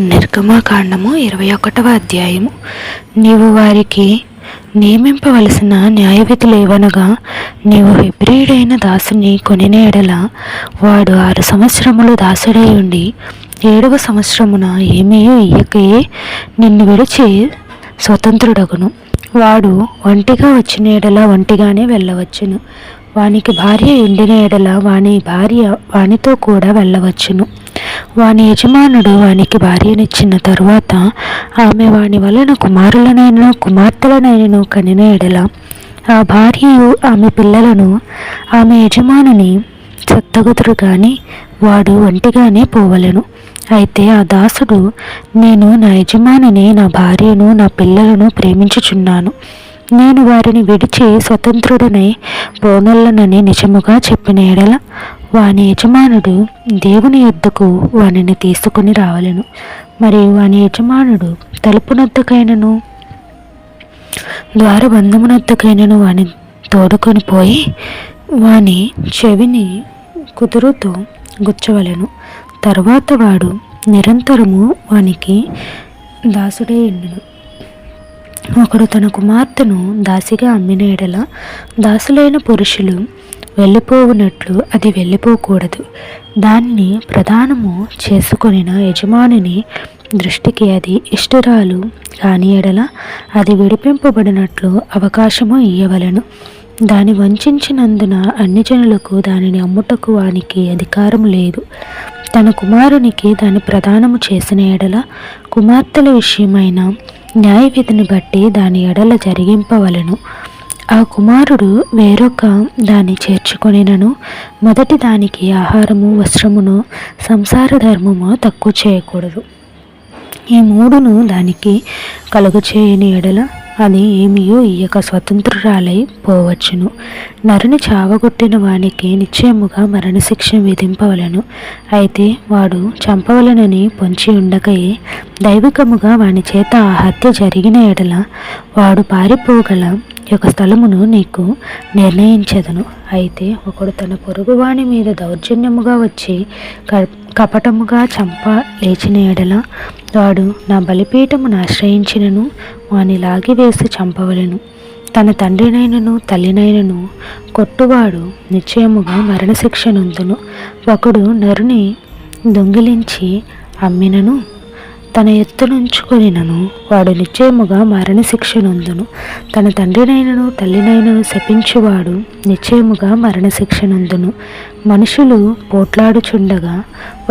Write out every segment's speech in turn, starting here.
నిర్గమకాండము 21వ అధ్యాయము. నీవు వారికి నియమింపవలసిన న్యాయవిధులేవనగా, నీవు హెబ్రీయుడైన దాసుని కొనిన ఎడల వాడు 6 సంవత్సరములు దాసుడై ఉండి 7వ సంవత్సరమున ఏమీ ఇయ్యకయే నిన్ను విడిచి స్వతంత్రుడగును. వాడు ఒంటిగా వచ్చిన ఎడల ఒంటిగానే వెళ్ళవచ్చును. వానికి భార్య ఎండిన ఎడల వాని భార్య వానితో కూడా వెళ్ళవచ్చును. వాని యజమానుడు వానికి భార్యనిచ్చిన తరువాత ఆమె వాని వలన కుమారులనైనను కుమార్తెలనైనను కనిన ఎడల ఆ భార్యయు ఆమె పిల్లలను ఆమె యజమానుని చెత్తగుదురు గాని వాడు ఒంటిగానే పోవలెను. అయితే ఆ దాసుడు, నేను నా యజమానిని, నా భార్యను, నా పిల్లలను ప్రేమించుచున్నాను, నేను వారిని విడిచి స్వతంత్రుడనై పోనొల్లనని నిజముగా చెప్పిన ఎడల వాని యజమానుడు దేవుని యొద్దకు వానిని తీసుకుని రావలెను. మరియు వాని యజమానుడు తలుపునొద్దకైనను ద్వారబంధమునొద్దకైనను వాని తోడుకొని పోయి వాని చెవిని కుదురుతో గుచ్చవలెను. తరువాత వాడు నిరంతరము వానికి దాసుడై ఉండును. ఒకడు తన కుమార్తెను దాసిగా అమ్మిన ఎడల దాసులైన పురుషులు వెళ్ళిపోవునట్లు అది వెళ్ళిపోకూడదు. దాన్ని ప్రదానము చేసుకొనిన యజమానిని దృష్టికి అది ఇష్టరాలు కాని ఎడల అది విడిపింపబడినట్లు అవకాశము ఇయ్యవలెను. దాని వంచినందున అన్ని జనులకు దానిని అమ్ముటకు వానికి అధికారం లేదు. తన కుమారునికి దాని ప్రదానము చేసిన ఎడల కుమార్తెల విషయమైన న్యాయవిధిని బట్టి దాని ఎడల జరిగింపవలెను. ఆ కుమారుడు వేరొక దాన్ని చేర్చుకొనినను మొదటి దానికి ఆహారము, వస్త్రమును, సంసార ధర్మము తక్కువ చేయకూడదు. ఈ మూడును దానికి కలుగచేయని ఎడల అది ఏమియో ఇయ్యక స్వతంత్రురాలై పోవచ్చును. నరుని చావగొట్టిన వానికి నిశ్చయముగా మరణశిక్ష విధింపవలెను. అయితే వాడు చంపవలెనని పొంచి ఉండకయే దైవికముగా వాని చేత ఆ హత్య జరిగిన ఎడల వాడు పారిపోగల ఒక స్థలమును నీకు నిర్ణయించెదను. అయితే ఒకడు తన పొరుగువాని మీద దౌర్జన్యముగా వచ్చి కపటముగా చంప లేచిన ఎడల వాడు నా బలిపీఠమును ఆశ్రయించినను వాని లాగివేసి చంపవలెను. తన తండ్రినైనను తల్లినైనను కొట్టువాడు నిశ్చయముగా మరణశిక్ష నొందును. ఒకడు నరుని దొంగిలించి అమ్మినను తన ఎత్తునుంచుకొనినను వాడు నిశ్చయముగా మరణశిక్ష నొందును. తన తండ్రినైనను తల్లినైనను శపించువాడు నిశ్చయముగా మరణశిక్ష నొందును. మనుషులు పోట్లాడుచుండగా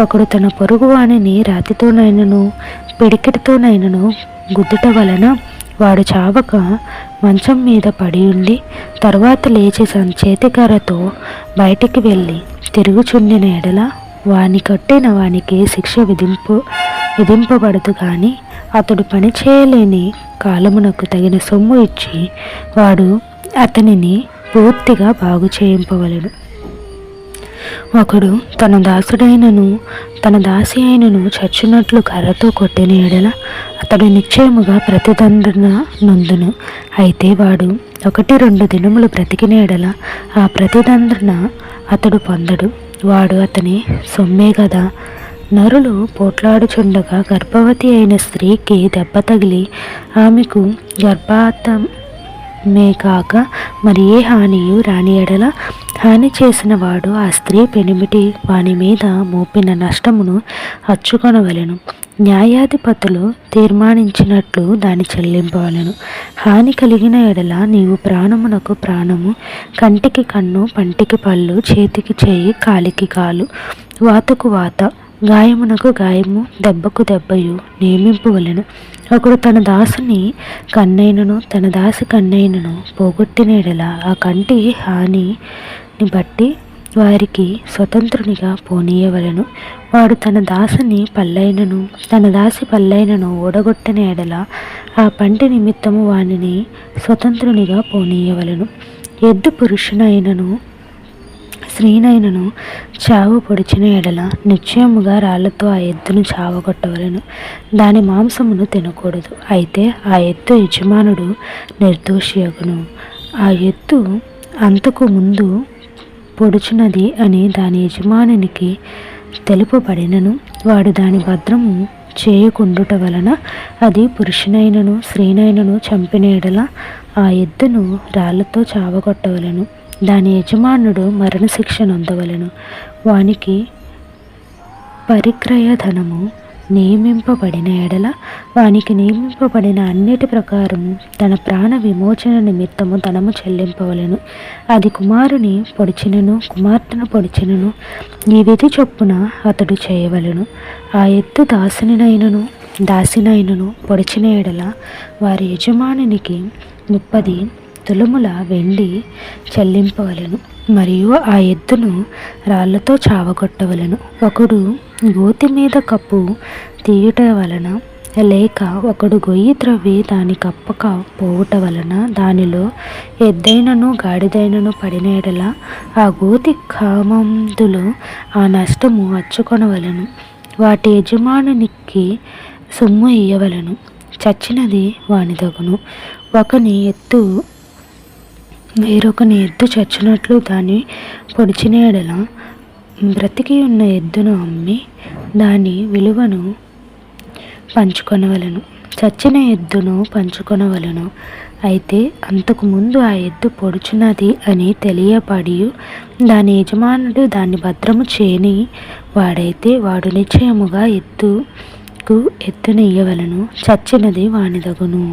ఒకడు తన పొరుగువానిని రాతితోనైనను పిడికిటితోనైనను గుద్దుట వలన వాడు చావక మంచం మీద పడి ఉండి తరువాత లేచి చేతికర్రతో బయటికి వెళ్ళి తిరుగుచుండిన ఎడల వాని కట్టిన వానికి శిక్ష విధింపబడదు. కానీ అతడు పని చేయలేని కాలమునకు తగిన సొమ్ము ఇచ్చి వాడు అతనిని పూర్తిగా బాగు చేయింపవలెను. ఒకడు తన దాసుడైనను తన దాసి అయినను చచ్చునట్లు కర్రతో కొట్టిన ఎడల అతడు నిశ్చయముగా ప్రతిదండన నొందును. అయితే వాడు 1-2 దినములు బ్రతికిన ఎడల ఆ ప్రతిదండన అతడు పొందడు. వాడు అతని సొమ్మే గదా. నరులు పోట్లాడుచుండగా గర్భవతి అయిన స్త్రీకి దెబ్బ తగిలి ఆమెకు గర్భాతమే కాక మరి ఏ హానియు రాని ఎడల హాని చేసిన వాడు ఆ స్త్రీ పెనిమిటి వాని మీద మోపిన నష్టమును అచ్చుకొనవలెను. న్యాయాధిపతులు తీర్మానించినట్లు దాన్ని చెల్లింపవలెను. హాని కలిగిన ఎడల నీవు ప్రాణమునకు ప్రాణము, కంటికి కన్ను, పంటికి పళ్ళు, చేతికి చేయి, కాలికి కాలు, వాతకు వాత, గాయమునకు గాయము, దెబ్బకు దెబ్బయు నియమింపవలెను. ఒకడు తన దాసుని కన్నైనను తన దాసి కన్నైనను పోగొట్టిన ఎడల ఆ కంటి హానిని బట్టి వారికి స్వతంత్రునిగా పోనీయవలెను. వాడు తన దాసుని పల్లైనను తన దాసి పల్లైనను ఓడగొట్టిన ఎడల ఆ పంటి నిమిత్తము వానిని స్వతంత్రునిగా పోనీయవలెను. ఎద్దు పురుషునైనను స్త్రీనైనను చావు పొడిచిన ఎడల నిశ్చయముగా రాళ్లతో ఆ ఎద్దును చావగొట్టవలెను. దాని మాంసమును తినకూడదు. అయితే ఆ ఎద్దు యజమానుడు నిర్దోషియగును. ఆ ఎద్దు అంతకు ముందు పొడుచున్నది అని దాని యజమానునికి తెలుపబడినను వాడు దాని భద్రము చేయకుండుట వలన అది పురుషునైనను స్త్రీనైనను చంపిన ఎడల ఆ ఎద్దును రాళ్లతో చావగొట్టవలను. దాని యజమానుడు మరణశిక్ష నొందవలెను. వానికి పరిక్రయ ధనము నియమింపబడిన ఎడల వానికి నియమింపబడిన అన్నిటి ప్రకారము తన ప్రాణ విమోచన నిమిత్తము ధనము చెల్లింపవలెను. అది కుమారుని పొడిచినను కుమార్తెను పొడిచినను ఈ విధి చొప్పున అతడు చేయవలెను. ఆ ఎద్దు దాసినైనను పొడిచిన ఎడల వారి యజమానునికి 30 తులముల వెండి చెల్లింపవలెను మరియు ఆ ఎద్దును రాళ్లతో చావగొట్టవలెను. ఒకడు గోతి మీద కప్పు తీయుట వలన లేక ఒకడు గొయ్యి త్రవ్వి దాని కప్పక పోవుట వలన దానిలో ఎద్దైనను గాడిదైనను పడిన ఎడల ఆ గోతి కామందులు ఆ నష్టము అచ్చుకొనవలెను. వాటి యజమానునికి సొమ్ము ఇయ్యవలెను. చచ్చినది వానిదగును. వేరొకని ఎద్దు చచ్చినట్లు దాన్ని పొడిచిన ఎడల బ్రతికి ఉన్న ఎద్దును అమ్మి దాని విలువను పంచుకొనవలెను. చచ్చిన ఎద్దును పంచుకొనవలెను. అయితే అంతకుముందు ఆ ఎద్దు పొడుచున్నది అని తెలియబడి దాని యజమానుడు దాన్ని భద్రము చేయని వాడైతే వాడు నిశ్చయముగా ఎద్దుని ఇయ్యవలెను. చచ్చినది వానిదగును.